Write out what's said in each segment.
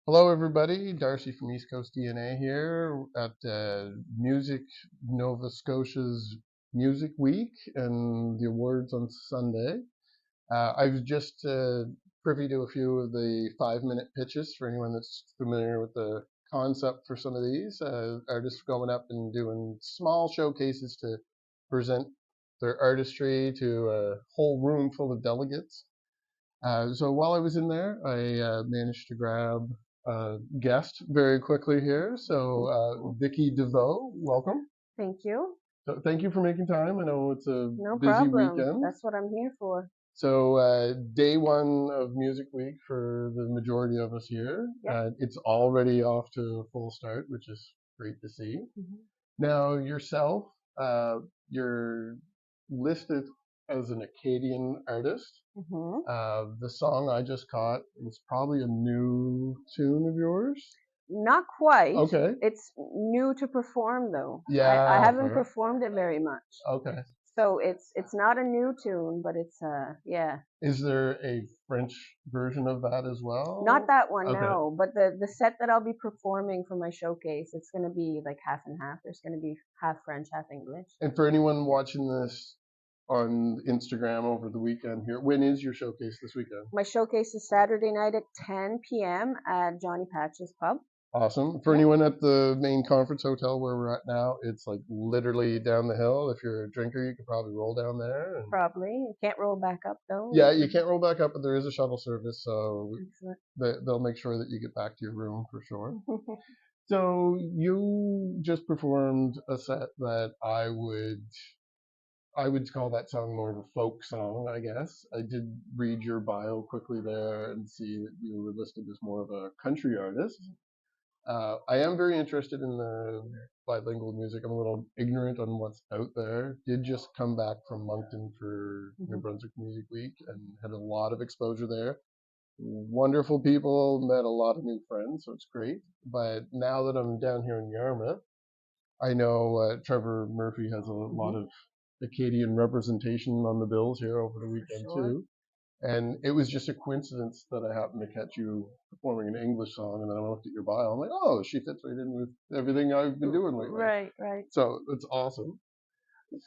Hello, everybody. Darcy from East Coast DNA here at Nova Scotia's Music Week and the awards on Sunday. I was just privy to a few of the 5-minute pitches for anyone that's familiar with the concept for some of these. Artists going up and doing small showcases to present their artistry to a whole room full of delegates. So while I was in there, I managed to grab a guest very quickly here. So Vickie Deveau, welcome. Thank you. So thank you for making time. I know it's a No busy problem. weekend. That's what I'm here for. So day one of Music Week for the majority of us here. Yep. It's already off to a full start, which is great to see. Now yourself, you're listed as an Acadian artist. The song I just caught was probably a new tune of yours. Not quite. Okay. It's new to perform though. I Yeah. haven't fair. performed it very much. Okay. So it's not a new tune, but it's yeah. Is there a French version of that as well? Not that one, Okay. no. But the set that I'll be performing for my showcase, it's gonna be like half and half. There's gonna be half French, half English. And for anyone watching this on Instagram over the weekend here, when is your showcase this weekend? My showcase is Saturday night at 10 p.m. at Johnny Patch's Pub. Awesome. For anyone at the main conference hotel where we're at now, it's like literally down the hill. If you're a drinker, you could probably roll down there. And Probably. You can't roll back up though. yeah, you can't roll back up, but there is a shuttle service, so Excellent. they'll make sure that you get back to your room for sure. So you just performed a set that I would call that song more of a folk song, I guess. I did read your bio quickly there and see that you were listed as more of a country artist. I am very interested in the bilingual music. I'm a little ignorant on what's out there. Did just come back from Moncton for New Brunswick Music Week and had a lot of exposure there. Wonderful people, met a lot of new friends, so it's great. But now that I'm down here in Yarmouth, I know Trevor Murphy has a lot of Acadian representation on the bills here over the weekend too. And it was just a coincidence that I happened to catch you performing an English song, and then I looked at your bio. I'm like, oh, she fits right in with everything I've been doing lately. Right, right. So it's awesome.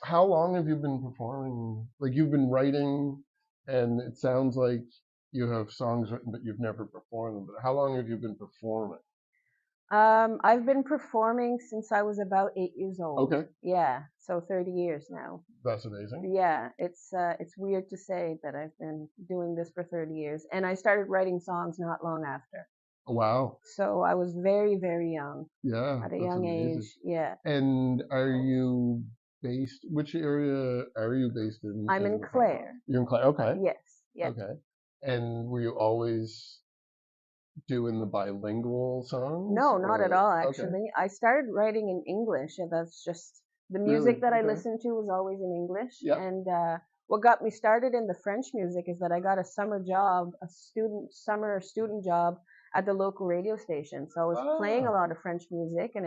How long have you been performing? Like you've been writing, and it sounds like you have songs written, but you've never performed them. But how long have you been performing? I've been performing since I was about 8 years old. Okay, Yeah, so 30 years now. that's amazing. Yeah, it's weird to say that I've been doing this for 30 years, and I started writing songs not long after. Wow. So I was very, very young, Yeah, at a that's young amazing. age. Yeah. And are you based? Which area are you based in? I'm in Clare. You're in Clare. Okay. Yes. Yes. Okay. And were you always doing the bilingual songs? No, not at all, Okay. actually. I started writing in English, and that's just the music Really? that I Okay. listened to was always in English. Yep. And what got me started in the French music is that I got a summer job, summer student job at the local radio station. So I was playing a lot of French music, and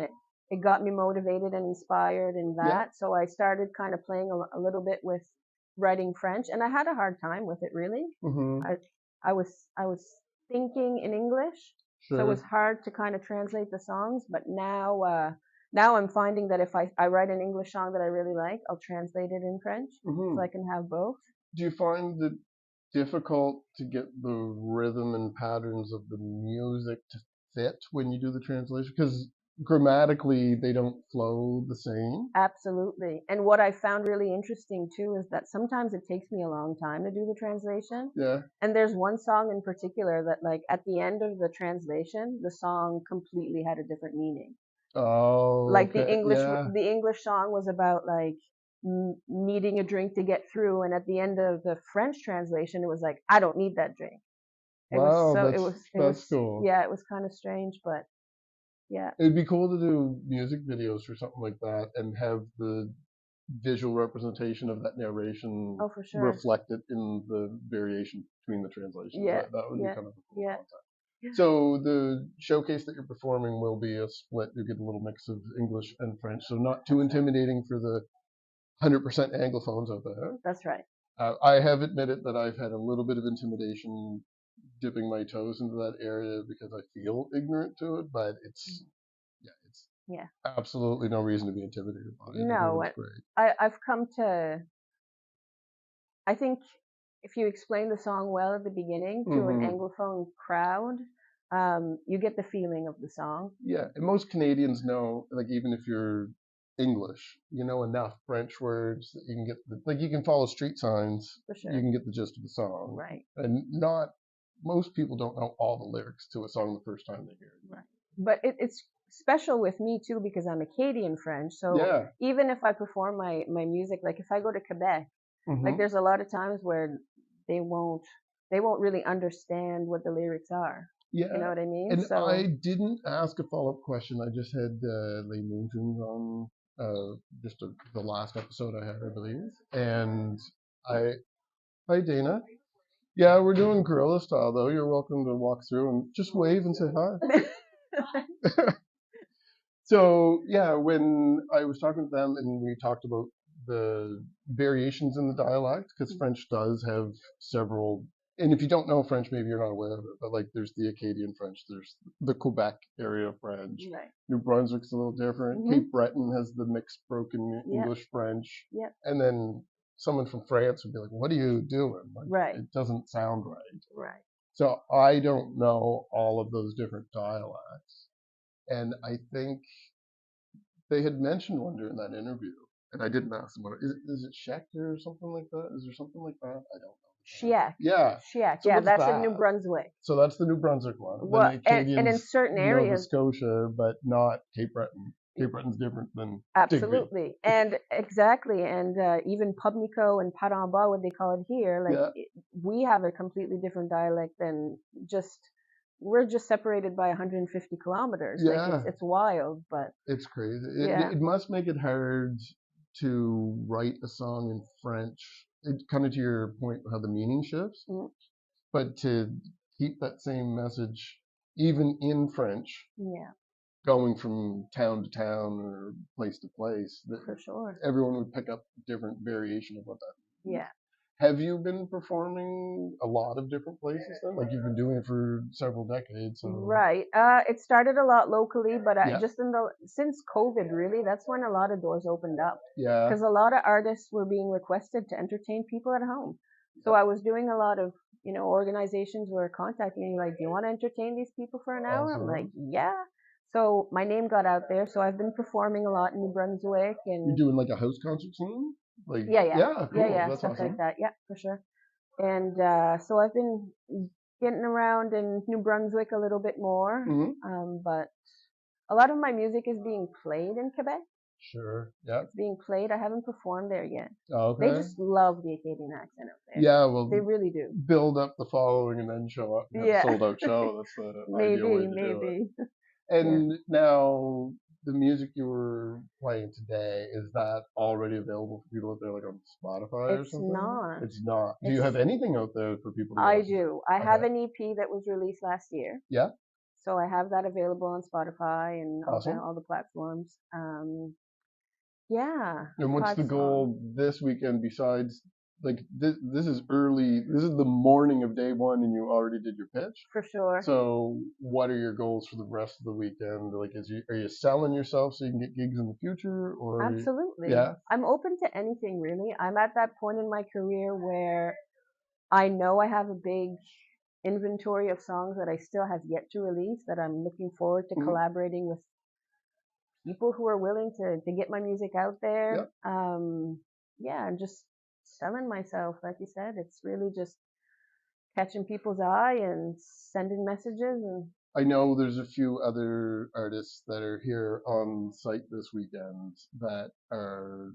it got me motivated and inspired in Yeah. that. So I started kind of playing a little bit with writing French, and I had a hard time with it, really. Mm-hmm. I was thinking in English, so it was hard to kind of translate the songs. But now I'm finding that if I write an English song that I really like, I'll translate it in French, so I can have both. Do you find it difficult to get the rhythm and patterns of the music to fit when you do the translation? Because grammatically they don't flow the same. Absolutely. And what I found really interesting too is that sometimes it takes me a long time to do the translation. Yeah. And there's one song in particular that, like, at the end of the translation, the song completely had a different meaning. Oh, Like okay. Yeah. the English song was about like needing a drink to get through, and at the end of the French translation, it was like, I don't need that drink. It was Wow, so that's cool. yeah, it was kind of strange, but yeah. It'd be cool to do music videos for something like that and have the visual representation of that narration Oh, for sure. reflected in the variation between the translations. Yeah, That would be yeah, kind of a cool yeah. concept. So the showcase that you're performing will be a split. You get a little mix of English and French, so not too intimidating for the 100% Anglophones out there. That's right. I have admitted that I've had a little bit of intimidation dipping my toes into that area because I feel ignorant to it, but it's absolutely no reason to be intimidated by it. No, It's great. I've come to. I think if you explain the song well at the beginning to an Anglophone crowd, you get the feeling of the song. Yeah, and most Canadians know, like even if you're English, you know enough French words that you can get, like you can follow street signs, For sure. you can get the gist of the song. Right. And most people don't know all the lyrics to a song the first time they hear it. Right. But it's special with me too because I'm Acadian French. So even if I perform my music, like if I go to Quebec, like there's a lot of times where they won't really understand what the lyrics are. Yeah. You know what I mean? And so, I didn't ask a follow-up question. I just had Les Moontunes on the last episode I had, I believe. And hi Dana. Yeah, we're doing guerrilla style though. You're welcome to walk through and just wave and say hi. So yeah, when I was talking to them and we talked about the variations in the dialect, because French does have several, and if you don't know French, maybe you're not aware of it, but like there's the Acadian French, there's the Quebec area French, right. New Brunswick's a little different, Cape Breton has the mixed broken English French, and then someone from France would be like, what are you doing? Like, it doesn't sound right. Right. So I don't know all of those different dialects. And I think they had mentioned one during that interview, and I didn't ask them what is it Schechter or something like that? Is there something like that? I don't know. Chiac. Yeah. Chiac. So yeah, that's in New Brunswick. So that's the New Brunswick one. Well, and in certain areas, Nova Scotia, but not Cape Breton. Cape Breton's different than absolutely, Digby. And exactly, and even Pubnico and Paramba, what they call it here, like we have a completely different dialect than just. We're just separated by 150 kilometers. Yeah. Like it's wild, but it's crazy. It must make it hard to write a song in French. Kind of to your point, how the meaning shifts, but to keep that same message even in French. Yeah. Going from town to town or place to place, for sure, everyone would pick up different variation of what that means. Yeah. Have you been performing a lot of different places then? Like you've been doing it for several decades. So. Right. It started a lot locally, but just since COVID, really, that's when a lot of doors opened up. Yeah. Because a lot of artists were being requested to entertain people at home. So I was doing a lot of, organizations were contacting me like, do you want to entertain these people for an hour? I'm like, yeah. So my name got out there. So I've been performing a lot in New Brunswick, and you're doing like a house concert scene. Like cool. That's stuff awesome. like that. Yeah, for sure. And so I've been getting around in New Brunswick a little bit more, but a lot of my music is being played in Quebec. Sure. Yeah. It's being played. I haven't performed there yet. Okay. They just love the Acadian accent up there. Yeah, well, they really do. Build up the following and then show up and have a sold out show. That's the ideal way to do it. And now the music you were playing today, is that already available for people out there, like on Spotify or something? It's not. Do you have anything out there for people to listen? I do. I have an EP that was released last year. Yeah. So I have that available on Spotify and all the platforms. Yeah. And what's the goal this weekend besides, like, this is early, this is the morning of day one and you already did your pitch? For sure. So what are your goals for the rest of the weekend? Like, are you selling yourself so you can get gigs in the future? Or absolutely. Yeah. I'm open to anything, really. I'm at that point in my career where I know I have a big inventory of songs that I still have yet to release, that I'm looking forward to collaborating with people who are willing to get my music out there. And just selling myself, like you said. It's really just catching people's eye and sending messages. And I know there's a few other artists that are here on site this weekend that are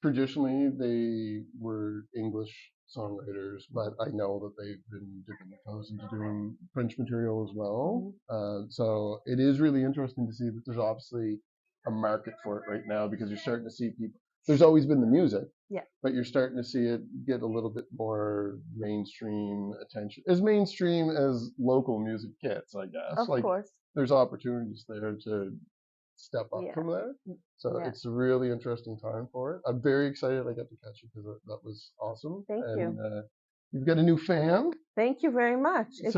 traditionally they were English songwriters, but I know that they've been dipping their toes into doing French material as well. So it is really interesting to see that there's obviously a market for it right now, because you're starting to see people. There's always been the music, but you're starting to see it get a little bit more mainstream attention, as mainstream as local music gets, I guess. Of course. There's opportunities there to step up from there. So it's a really interesting time for it. I'm very excited I got to catch you because that was awesome. Thank you. you've got a new fan. Thank you very much. It's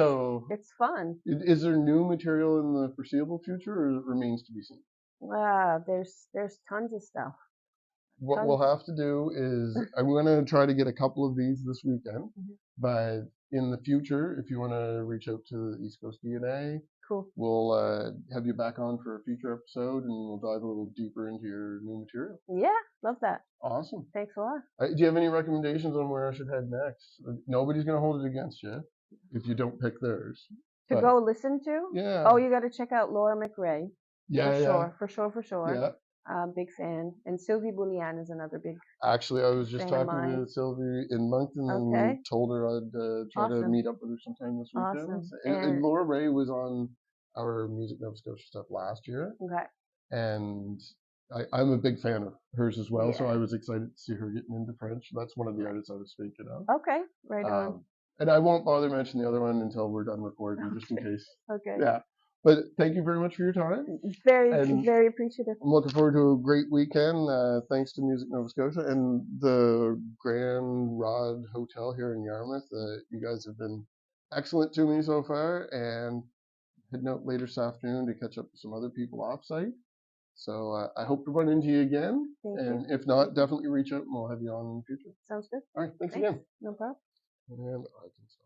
fun. Is there new material in the foreseeable future, or it remains to be seen? There's tons of stuff. What we'll have to do is I'm going to try to get a couple of these this weekend, but in the future, if you want to reach out to the East Coast DNA, cool. We'll have you back on for a future episode, and we'll dive a little deeper into your new material. Yeah, love that. Awesome. Thanks a lot. Do you have any recommendations on where I should head next? Nobody's going to hold it against you if you don't pick theirs. Go listen to? Yeah. Oh, you got to check out Laura McRae. Yeah, for sure. Yeah. Big fan. And Sylvie Boulian is another big. Actually, I was just talking to Sylvie in Moncton and told her I'd try to meet up with her sometime this weekend. Awesome. And Laura Ray was on our Music Nova Scotia stuff last year. Okay. And I'm a big fan of hers as well, so I was excited to see her getting into French. That's one of the artists I was speaking of. Okay, right on. And I won't bother mentioning the other one until we're done recording, just in case. Okay. Yeah. But thank you very much for your time. Very appreciative. I'm looking forward to a great weekend. Thanks to Music Nova Scotia and the Grand Rod Hotel here in Yarmouth. You guys have been excellent to me so far, and heading out later this afternoon to catch up with some other people offsite. So I hope to run into you again. Thank and you. If not, definitely reach out and we'll have you on in the future. Sounds good. All right. Thanks again. No problem. And I can stop.